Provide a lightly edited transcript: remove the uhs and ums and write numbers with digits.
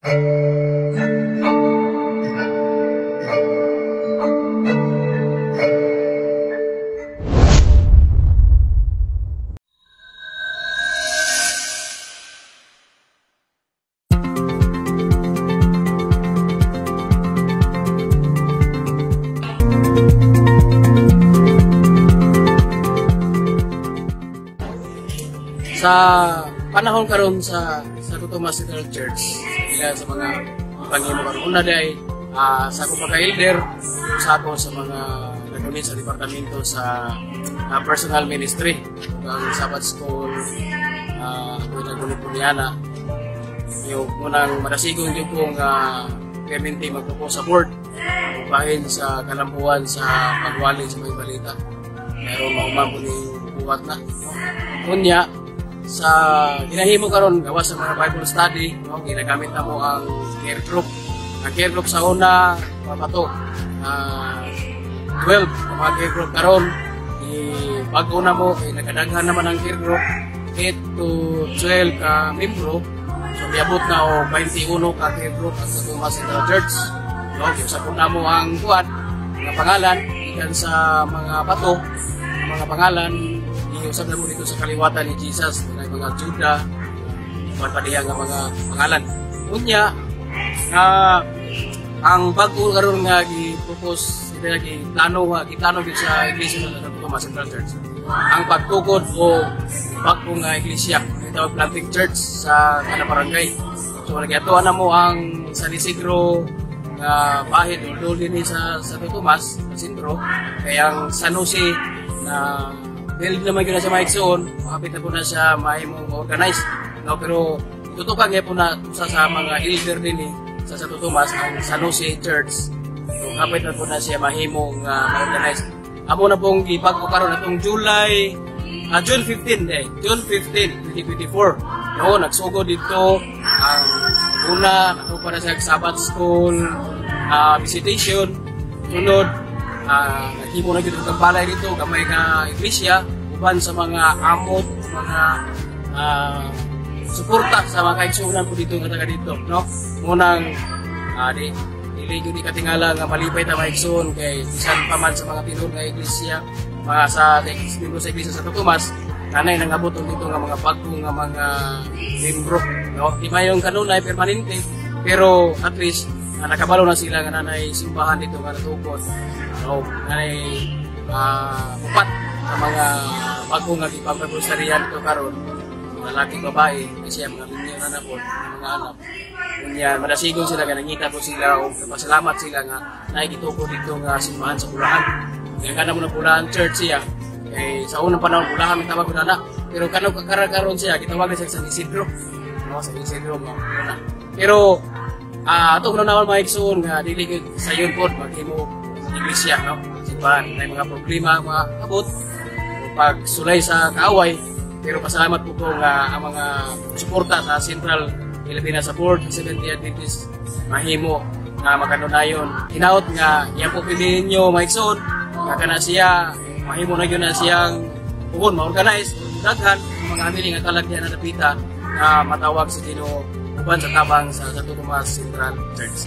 Sa panahon karon sa Santo Tomas Central Church, ila sa mga panghimo karon una day sa ako pagka-elder, sa ako sa mga nagkunin sa departamento sa personal ministry, ang Sabbath School, ako nagkunin po niyana. Yung munang madasigong yung pong permanente magpupo sa board, bahin sa kalambuan sa pagwali sa mga balita. Pero maumang po ni buwat na. Kunya, sa ginahimo karon gawa sa mga Bible study, no, ginagamit na mo ang care group. Ang care group sa una, mapato, 12 ang mga care group karon. Bago na mo, nagkadaghan naman ang care group, 8 to 12 ka membro. So, miabot na o 21 ka care group at sa Tomas Central Church. No, sa kuna mo ang kuwan, mga pangalan, ikan sa mga bato, mga pangalan, iusap na mo dito sa kaliwatan ni Jesus, mga Juda, magpadihan ng mga pangalan. Unya, ang bago karon nga gi-propose, giplano dito sa Iglesia sa Santo Tomas Central Church. Ang pagtukod o bago nga iglesia, itawag planting church sa kada barangay. So nagyatuan na mo ang San Isidro nga bahid o din sa Santo Tomas, sa sentro, kaya ang San Jose na build naman yun na siya maiksoon, makapit na po na siya mahimong organize. No, pero tutukan niya po na sa mga elder din sa Santo Tomas, ang San Jose Church. So, makapit na po na siya mahimong organize. Amo na pong ipag-o karon atong June 15, June 15, 2024. No, nagsugo dito ang una, nakuha na siya Sabbath School, visitation, sunod, naghimo na dito ang balay dito, gamay nga iglesia, uban sa mga amot, mga suporta sa mga kaigsunan po dito nga taga dito, no? Munang dili gyud katingala nga malipay ta maigsoon kay bisan pa man sa mga tinod nga iglesia, mga sa membro sa iglesia sa Santo Tomas, kanay nangabot dito nga mga bago nga mga membro, no? Di mayong kanunay permanente, pero at least nakabalo na sila nga nanay simbahan dito nga natukod. So, nanay upat sa mga bagong nga ipagpapustarihan ito karon, lalaki babae, kasi mga minyan na po, mga anak. Kunya, madasigon sila nga nangita po sila o pasalamat sila nga nakikituko dito nga simbahan sa Bulahan. Kaya ka na mo na Bulahan Church siya, sa unang panahon Bulahan may tawag na, pero kanong kakarakaroon siya, kitawag na siya sa San Isidro. No, sa San Isidro mo. Pero ato ko naman mga iksoon nga dili sa yun po maghimo sa iglesia, no? Simbahan, may mga problema mga abot o pagsulay sa kaaway, pero pasalamat po ko nga ang mga suporta sa Central Pilipinas sa Board sa Seventh-day Adventist mahimo nga makanunayon. Hinaot nga yan po piliin nyo mga iksoon nga kana siya mahimo na yun na siyang pugon ma-organize daghan mga hamiling at talagyan na napita na matawag sa Ginoo uban sa tabang sa Santo Tomas Central Church.